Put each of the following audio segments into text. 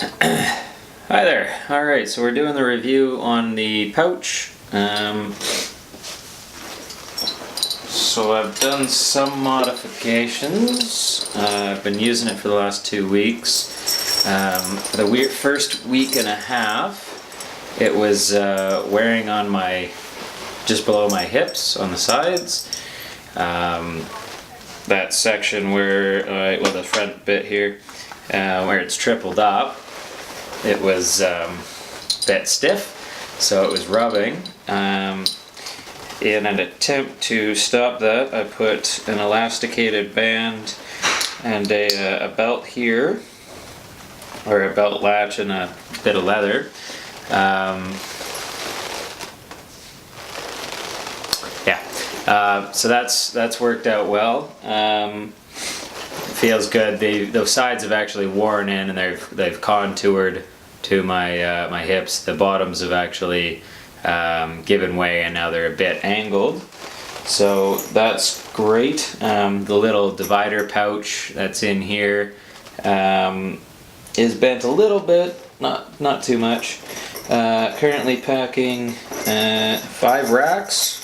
Hi there. Alright, so we're doing the review on the pouch. So I've done some modifications. I've been using it for the last 2 weeks. The first week and a half, it was wearing on just below my hips on the sides. That section where, the front bit here, where it's tripled up, it was a bit stiff, so it was rubbing. In an attempt to stop that, I put an elasticated band and a belt here, or a belt latch and a bit of leather. So that's worked out well. Feels good. Those sides have actually worn in, and they've contoured to my hips. The bottoms have actually given way, and now they're a bit angled. So that's great. The little divider pouch that's in here is bent a little bit, not too much. Currently packing 5 racks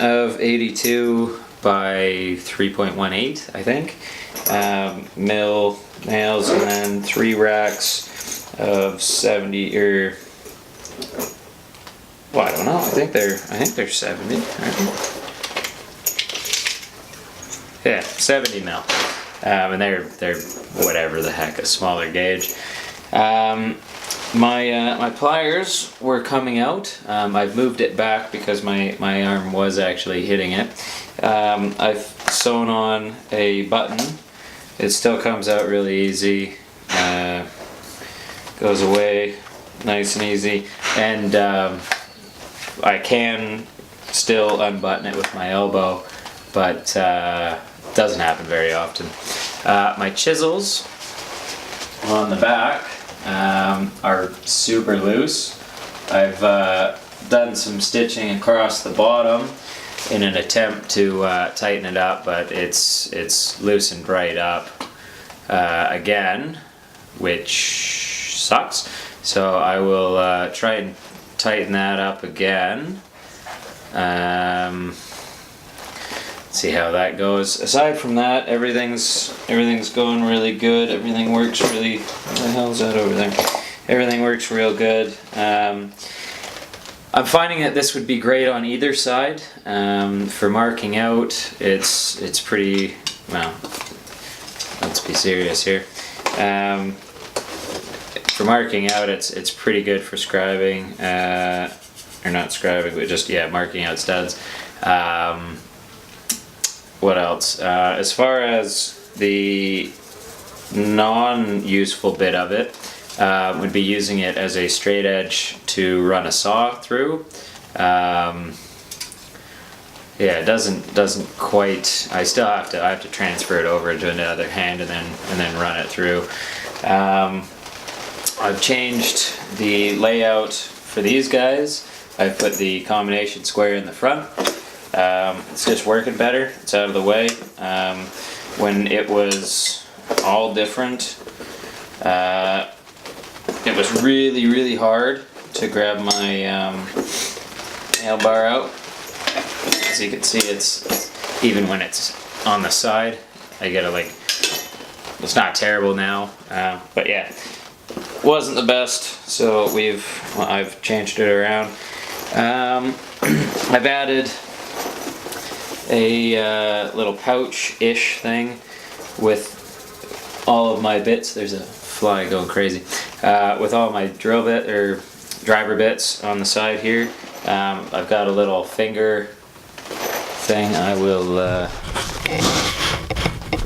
of 82 by 3.18, I think, nails, and then 3 racks of 70, or well, I don't know. I think they're 70. Yeah, 70 mil, and they're whatever the heck, a smaller gauge. My pliers were coming out. I've moved it back because my arm was actually hitting it. I've sewn on a button. It still comes out really easy. Goes away nice and easy, and I can still unbutton it with my elbow, but it doesn't happen very often. My chisels on the back are super loose. I've done some stitching across the bottom in an attempt to tighten it up, but it's loosened right up again, which sucks. So I will try and tighten that up again. See how that goes. Aside from that, everything's going really good. Everything works really. What the hell's that over there? Everything works real good. I'm finding that this would be great on either side. For marking out, it's pretty. Well, let's be serious here. For marking out, it's pretty good for scribing, or not scribing, but just marking out studs. What else? As far as the non-useful bit of it, would be using it as a straight edge to run a saw through. It doesn't quite. I have to transfer it over to another hand and then run it through. I've changed the layout for these guys. I've put the combination square in the front. It's just working better. It's out of the way. When it was all different, it was really hard to grab my nail bar out. As you can see, it's even when it's on the side, I gotta it's not terrible now, but yeah, wasn't the best. So I've changed it around. I've added a little pouch-ish thing with all of my bits. There's a fly going crazy. With all my drill bit or driver bits on the side here. I've got a little finger thing. I will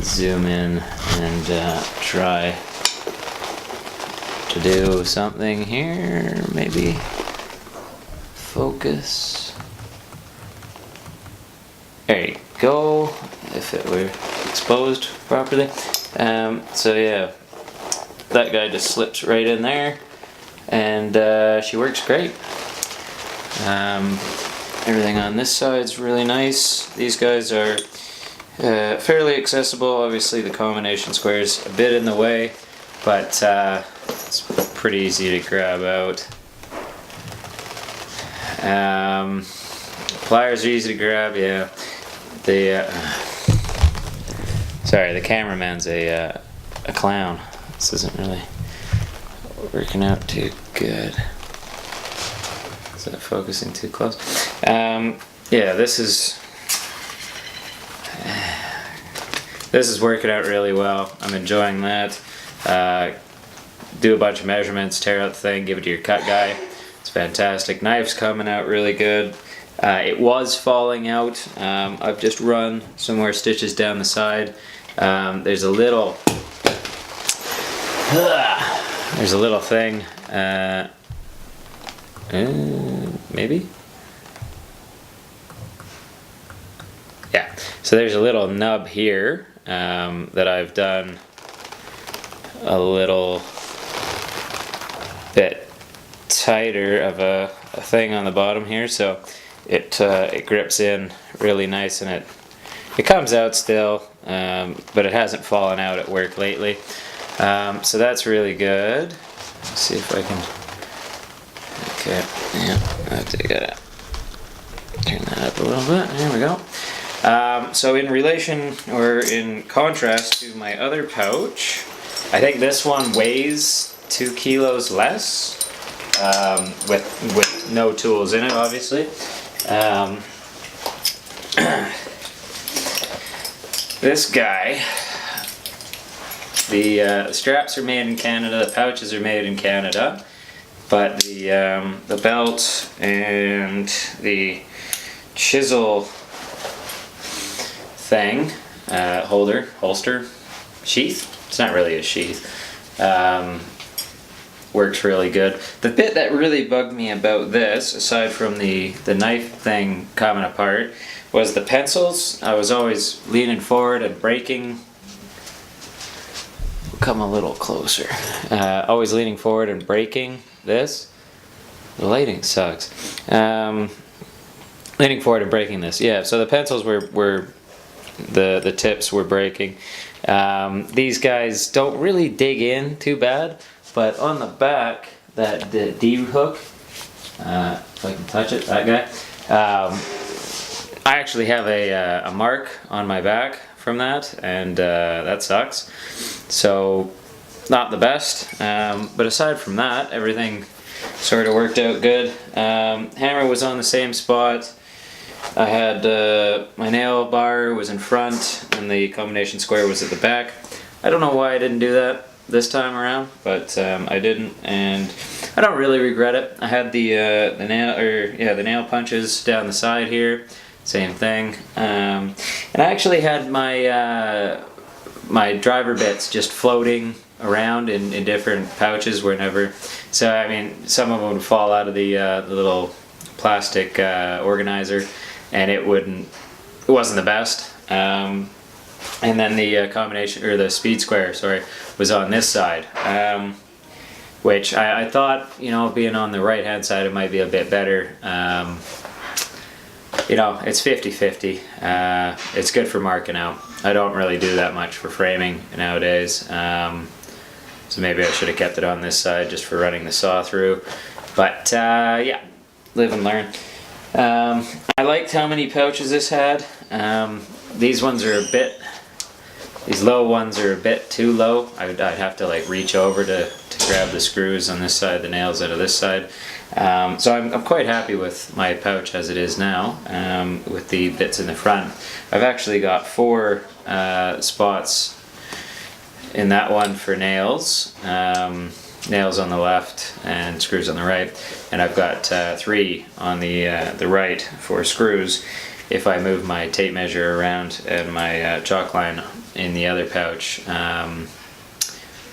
zoom in and try to do something here. Maybe focus. There you go, if it were exposed properly. So yeah, that guy just slips right in there, and she works great. Everything on this side is really nice. These guys are fairly accessible. Obviously the combination square is a bit in the way. but it's pretty easy to grab out. Pliers are easy to grab, yeah. Sorry, the cameraman's a clown. This isn't really working out too good. Is that focusing too close? Yeah, this is working out really well. I'm enjoying that. Do a bunch of measurements, tear out the thing, give it to your cut guy. It's fantastic. Knife's coming out really good. It was falling out. I've just run some more stitches down the side. There's a little thing. Maybe? Yeah. So there's a little nub here that I've done a little bit tighter of a thing on the bottom here, so it grips in really nice, and it comes out still, but it hasn't fallen out at work lately. So that's really good. Let's see if I can. Okay, yeah, I have to get it. Turn that up a little bit. There we go. So in relation, or in contrast to my other pouch, I think this one weighs 2 kilos less, with no tools in it, obviously. This guy, the straps are made in Canada, the pouches are made in Canada, but the belt and the chisel thing, holster, sheath. It's not really a sheath. Works really good. The bit that really bugged me about this, aside from the knife thing coming apart, was the pencils. I was always leaning forward and breaking. Come a little closer. Always leaning forward and breaking this. The lighting sucks. Leaning forward and breaking this. Yeah, so the pencils were the tips were breaking. These guys don't really dig in too bad. But on the back, the D hook, if I can touch it, that guy, I actually have a mark on my back from that, and that sucks. So, not the best, but aside from that, everything sort of worked out good. Hammer was on the same spot. I had my nail bar was in front, and the combination square was at the back. I don't know why I didn't do that this time around, but I didn't, and I don't really regret it. I had the nail punches down the side here, same thing, and I actually had my my driver bits just floating around in different pouches whenever. So I mean, some of them would fall out of the little plastic organizer, and it wasn't the best. And then the combination, or the speed square, sorry, was on this side, which I thought, you know, being on the right hand side, it might be a bit better. You know, it's 50-50. It's good for marking out. I don't really do that much for framing nowadays, so maybe I should have kept it on this side just for running the saw through. But yeah, live and learn. I liked how many pouches this had. These ones are these low ones are a bit too low. I'd have to like reach over to grab the screws on this side, the nails out of this side. So I'm quite happy with my pouch as it is now, with the bits in the front. I've actually got 4 spots in that one for nails. Nails on the left and screws on the right, and I've got 3 on the right for screws if I move my tape measure around and my chalk line in the other pouch.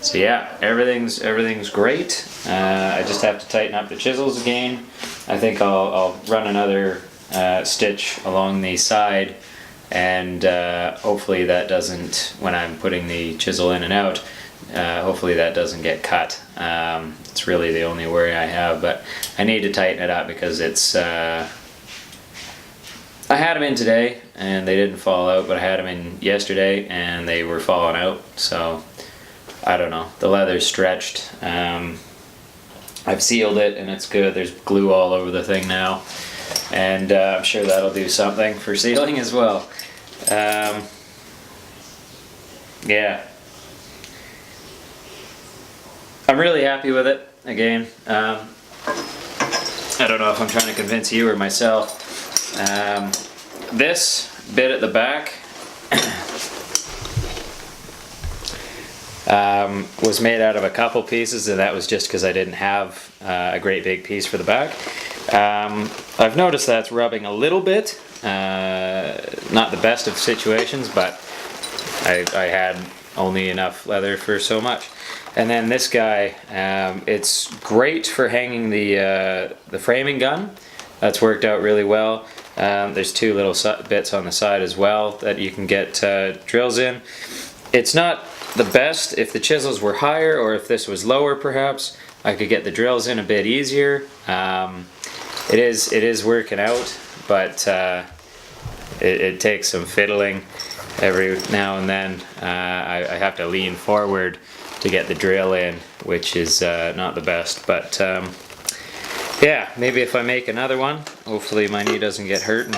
So yeah, everything's great. I just have to tighten up the chisels again. I think I'll run another stitch along the side, and hopefully that doesn't, when I'm putting the chisel in and out, hopefully that doesn't get cut. It's really the only worry I have, but I need to tighten it up because it's I had them in today and they didn't fall out, but I had them in yesterday and they were falling out, so I don't know, the leather's stretched. I've sealed it and it's good. There's glue all over the thing now, and I'm sure that'll do something for sealing as well. Yeah, I'm really happy with it. Again, I don't know if I'm trying to convince you or myself. This bit at the back was made out of a couple pieces, and that was just because I didn't have a great big piece for the back. I've noticed that's rubbing a little bit. Not the best of situations, but I had only enough leather for so much. And then this guy, it's great for hanging the framing gun. That's worked out really well. There's two little bits on the side as well that you can get drills in. It's not the best. If the chisels were higher, or if this was lower perhaps, I could get the drills in a bit easier. It is working out, but it takes some fiddling every now and then. I have to lean forward to get the drill in, which is not the best, but yeah, maybe if I make another one, hopefully my knee doesn't get hurt and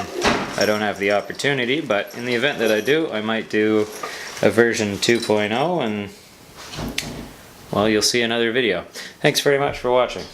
I don't have the opportunity, but in the event that I do, I might do a version 2.0, and well, you'll see another video. Thanks very much for watching.